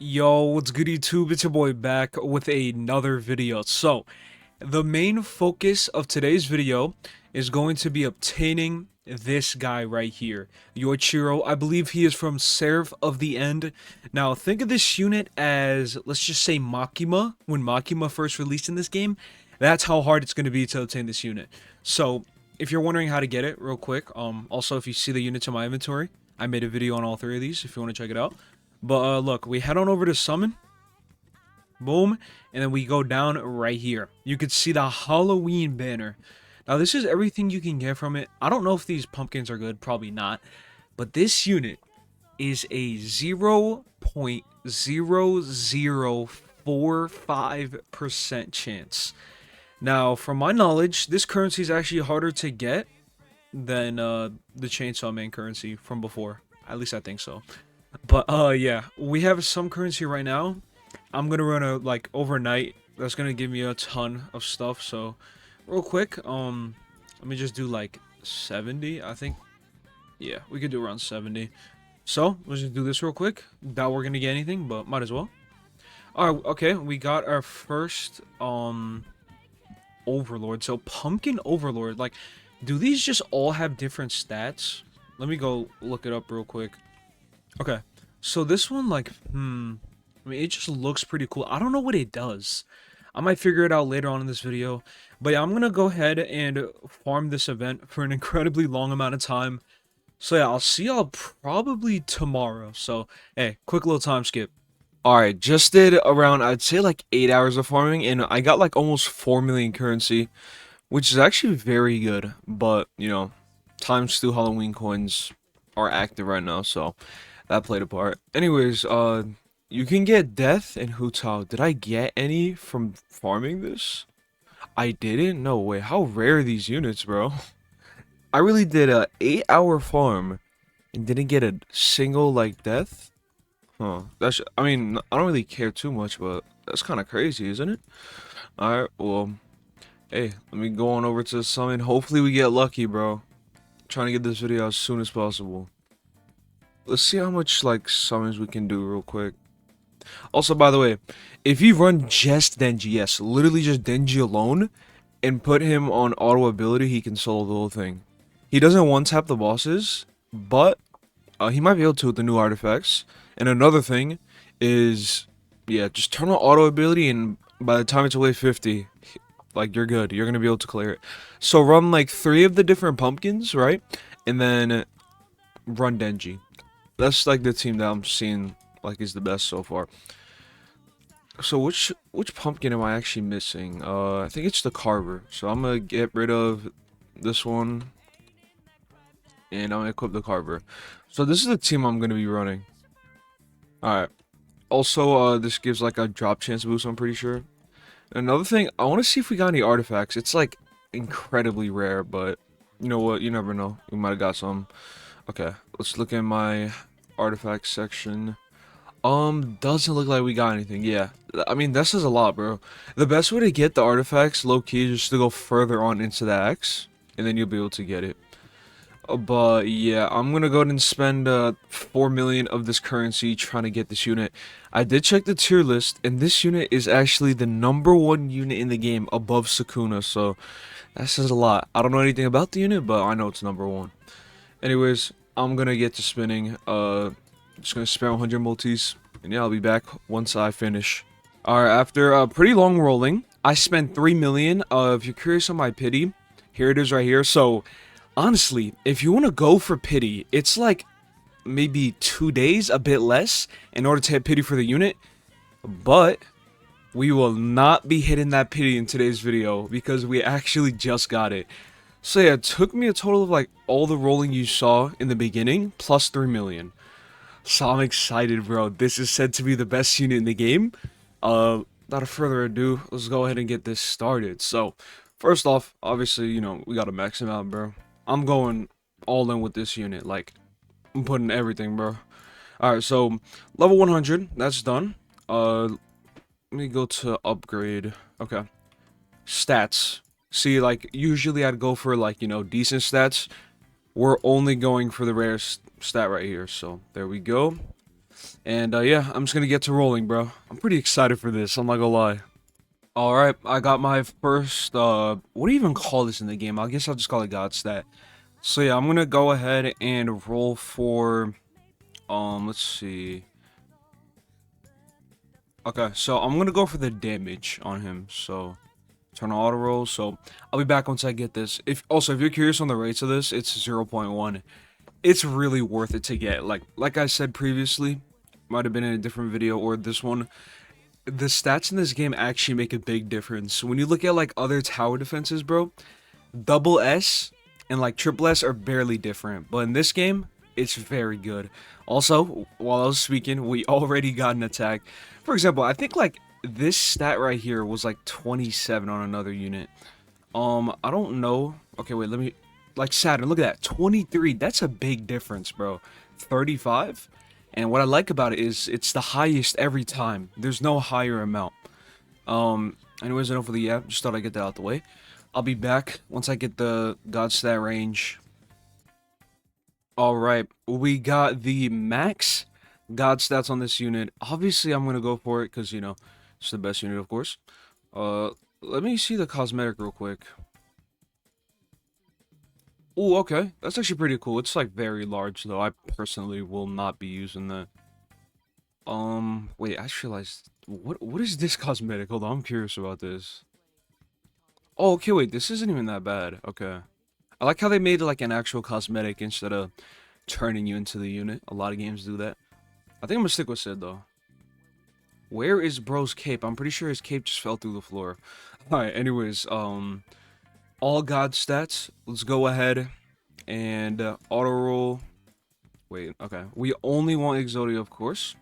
Yo, what's good YouTube? It's your boy back with another video. So, the main focus of today's video is going to be obtaining this guy right here, YUICHIRO. I believe he is from Seraph of the End. Now, think of this unit as, let's just say Makima, when Makima first released in this game. That's how hard it's going to be to obtain this unit. So, if you're wondering how to get it, real quick, also if you see the units in my inventory, I made a video on all three of these if you want to check it out. But look, we head on over to summon. Boom. And then we go down right here. You could see the Halloween banner. Now, this is everything you can get from it. I don't know if these pumpkins are good. Probably not. But this unit is a 0.0045% chance. Now, from my knowledge, this currency is actually harder to get than the Chainsaw Man currency from before. At least I think so. But yeah, we have some currency right now. I'm gonna run a overnight. That's gonna give me a ton of stuff. So real quick, let me just do like 70. I think, yeah, we could do around 70. So let's just do this real quick. Doubt we're gonna get anything, but might as well. Alright, okay, we got our first Overlord. So Pumpkin Overlord, like, do these just all have different stats? Let me go look it up real quick. Okay, so this one, like, I mean, it just looks pretty cool. I don't know what it does. I might figure it out later on in this video. But yeah, I'm gonna go ahead and farm this event for an incredibly long amount of time. So yeah, I'll see y'all probably tomorrow. So, hey, quick little time skip. Alright, just did around, I'd say like 8 hours of farming, and I got like almost 4 million currency, which is actually very good. But, you know, times 2 Halloween coins are active right now, so that played a part. Anyways, you can get Death and Hu Tao. Did I get any from farming this? I didn't? No way. How rare are these units, bro? I really did a 8-hour farm and didn't get a single, like, death? Huh. That's, I mean, I don't really care too much, but that's kind of crazy, isn't it? Alright, well, hey, let me go on over to the summon. Hopefully we get lucky, bro. Trying to get this video as soon as possible. Let's see how much, like, summons we can do real quick. Also, by the way, if you run just Denji, yes, literally just Denji alone, and put him on auto ability, he can solo the whole thing. He doesn't one-tap the bosses, but he might be able to with the new artifacts. And another thing is, yeah, just turn on auto ability, and by the time it's away 50, like, you're good. You're going to be able to clear it. So run, like, 3 of the different pumpkins, right? And then run Denji. That's, like, the team that I'm seeing, like, is the best so far. So which pumpkin am I actually missing? I think it's the Carver. So I'm gonna get rid of this one, and I'm gonna equip the Carver. So this is the team I'm gonna be running. Alright. Also, this gives like a drop chance boost, I'm pretty sure. Another thing, I want to see if we got any artifacts. It's like incredibly rare, but you know what? You never know. We might have got some. Okay, let's look at my artifact section. Doesn't look like we got anything. Yeah, I mean, that says a lot, bro. The best way to get the artifacts, low-key, is just to go further on into the X, and then you'll be able to get it. But, yeah, I'm gonna go ahead and spend, 4 million of this currency trying to get this unit. I did check the tier list, and this unit is actually the #1 unit in the game above Sukuna, so that says a lot. I don't know anything about the unit, but I know it's #1. Anyways, I'm gonna get to spinning, just gonna spare 100 multis, and yeah, I'll be back once I finish. Alright, after a pretty long rolling, I spent 3 million. If you're curious on my pity, here it is right here. So, honestly, if you want to go for pity, it's like maybe 2 days, a bit less, in order to hit pity for the unit. But we will not be hitting that pity in today's video, because we actually just got it. So yeah, it took me a total of like all the rolling you saw in the beginning, plus 3 million. So I'm excited, bro. This is said to be the best unit in the game. Without further ado, let's go ahead and get this started. So, first off, obviously, you know, we gotta max him out, bro. I'm going all in with this unit. Like, I'm putting everything, bro. Alright, so, level 100, that's done. Let me go to upgrade. Okay. Stats. See, like, usually I'd go for, like, you know, decent stats. We're only going for the rare stat right here, so there we go. And yeah, I'm just gonna get to rolling, bro. I'm pretty excited for this, I'm not gonna lie. Alright, I got my first, what do you even call this in the game? I guess I'll just call it God stat. So yeah, I'm gonna go ahead and roll for, let's see. Okay, so I'm gonna go for the damage on him, so turn on auto roll, so I'll be back once I get this. If you're curious on the rates of this, it's 0.1. It's really worth it to get. Like I said previously, might have been in a different video or this one, the stats in this game actually make a big difference. When you look at like other tower defenses, bro, double S and like triple S are barely different, but in this game, it's very good. Also, while I was speaking, we already got an attack. For example, I think like this stat right here was like 27 on another unit. I don't know. Okay, wait, let me, like Saturn, look at that, 23. That's a big difference, bro. 35. And what I like about it is it's the highest every time. There's no higher amount. Anyways, enough for the app. Just thought I'd get that out the way. I'll be back once I get the God stat range. Alright, we got the max God stats on this unit. Obviously, I'm gonna go for it because, you know, it's the best unit, of course. Let me see the cosmetic real quick. Oh, okay. That's actually pretty cool. It's like very large though. I personally will not be using that. Wait, I just realized what is this cosmetic? Hold on, I'm curious about this. Oh, okay, wait, this isn't even that bad. Okay. I like how they made like an actual cosmetic instead of turning you into the unit. A lot of games do that. I think I'm gonna stick with Sid though. Where is bro's cape? I'm pretty sure his cape just fell through the floor. Alright, anyways, all God stats. Let's go ahead and auto roll. Wait, okay. We only want Exodia, of course.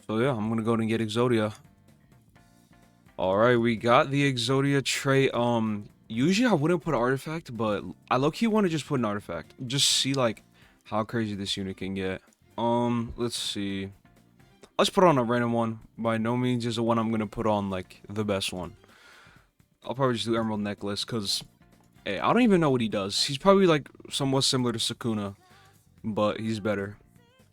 So yeah, I'm gonna go and get Exodia. Alright, we got the Exodia trait. Usually I wouldn't put artifact, but I low-key want to just put an artifact. Just see like how crazy this unit can get. Let's see. Let's put on a random one. By no means is the one I'm gonna put on like the best one. I'll probably just do Emerald Necklace, cause hey, I don't even know what he does. He's probably like somewhat similar to Sukuna, but he's better.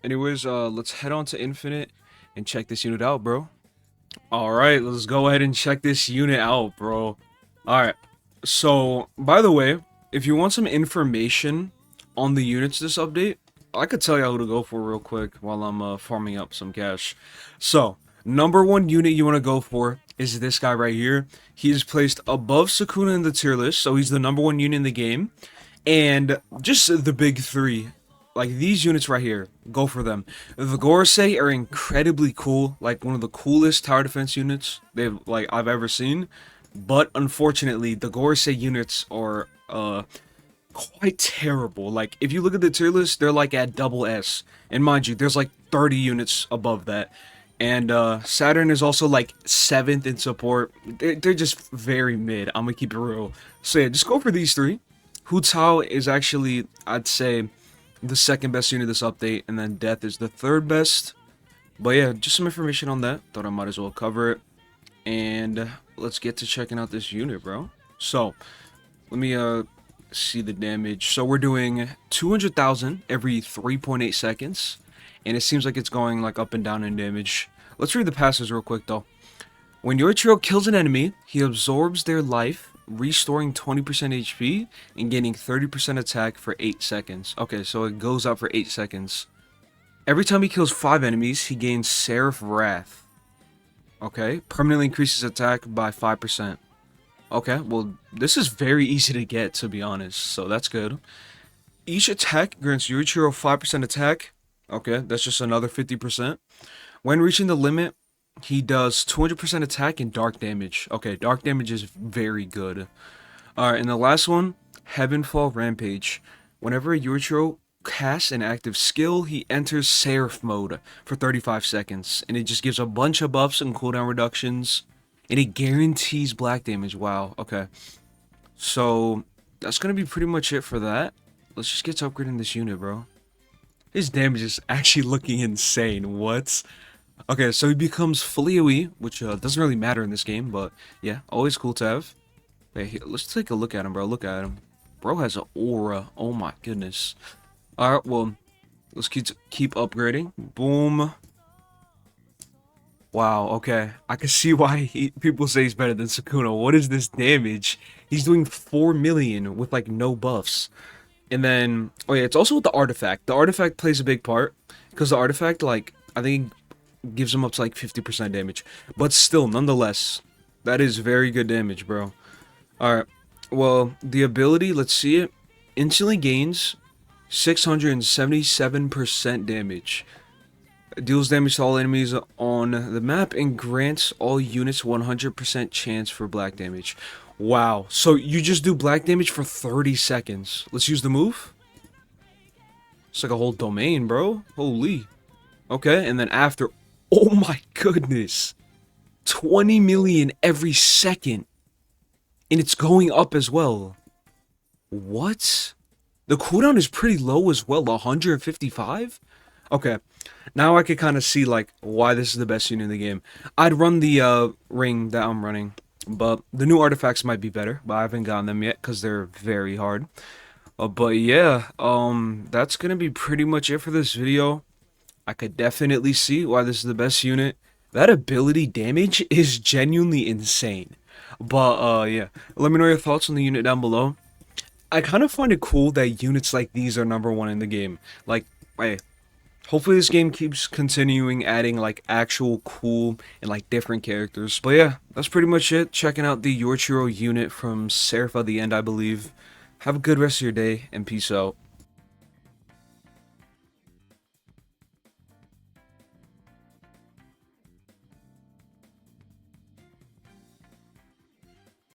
Anyways, let's head on to Infinite and check this unit out, bro. Alright, let's go ahead and check this unit out, bro. Alright, so, by the way, if you want some information on the units this update, I could tell you who to go for real quick while I'm farming up some cash. So, number one unit you want to go for is this guy right here. He is placed above Sukuna in the tier list, so he's the number one unit in the game. And just the big three. Like, these units right here, go for them. The Gorosei are incredibly cool, like one of the coolest tower defense units I've ever seen. But unfortunately, the Gorosei units are quite terrible. Like, if you look at the tier list, they're like at double S. And mind you, there's like 30 units above that. And Saturn is also like 7th in support. They're just very mid, I'm gonna keep it real. So yeah, just go for these three. Hu Tao is actually, I'd say, the second best unit this update, and then Death is the third best. But yeah, just some information on that. Thought I might as well cover it. And let's get to checking out this unit, bro. So, let me see the damage. So we're doing 200,000 every 3.8 seconds. And it seems like it's going like up and down in damage. Let's read the passes real quick though. When YUICHIRO kills an enemy, he absorbs their life, restoring 20% HP and gaining 30% attack for 8 seconds. Okay, so it goes up for 8 seconds. Every time he kills 5 enemies, he gains Seraph Wrath. Okay, permanently increases attack by 5%. Okay, well, this is very easy to get, to be honest, so that's good. Each attack grants YUICHIRO 5% attack. Okay, that's just another 50%. When reaching the limit, he does 200% attack and dark damage. Okay, dark damage is very good. Alright, and the last one, Heavenfall Rampage. Whenever YUICHIRO casts an active skill, he enters Seraph mode for 35 seconds. And it just gives a bunch of buffs and cooldown reductions. And it guarantees black damage. Wow, okay. So, that's gonna be pretty much it for that. Let's just get to upgrading this unit, bro. His damage is actually looking insane. What? Okay, so he becomes fully AoE, which doesn't really matter in this game, but yeah, always cool to have. Hey, let's take a look at him, bro. Look at him. Bro has an aura. Oh my goodness. Alright, well, let's keep upgrading. Boom. Wow, okay. I can see why people say he's better than Sukuna. What is this damage? He's doing 4 million with like no buffs. And then, oh yeah, it's also with the artifact. The artifact plays a big part because the artifact, like, I think gives him up to like 50% damage. But still, nonetheless, that is very good damage, bro. Alright, well, the ability, let's see it, instantly gains 677% damage. Deals damage to all enemies on the map and grants all units 100% chance for black damage. Wow. So you just do black damage for 30 seconds. Let's use the move. It's like a whole domain, bro. Holy. Okay, and then after... Oh my goodness. 20 million every second. And it's going up as well. What? The cooldown is pretty low as well. 155? Okay. Now I could kind of see, like, why this is the best unit in the game. I'd run the ring that I'm running, but the new artifacts might be better, but I haven't gotten them yet because they're very hard. But yeah, that's gonna be pretty much it for this video. I could definitely see why this is the best unit. That ability damage is genuinely insane. But yeah, let me know your thoughts on the unit down below. I kind of find it cool that units like these are #1 in the game. Like, hey, hopefully this game keeps continuing adding like actual cool and like different characters. But yeah, that's pretty much it. Checking out the YUICHIRO unit from Seraph of the End, I believe. Have a good rest of your day and peace out.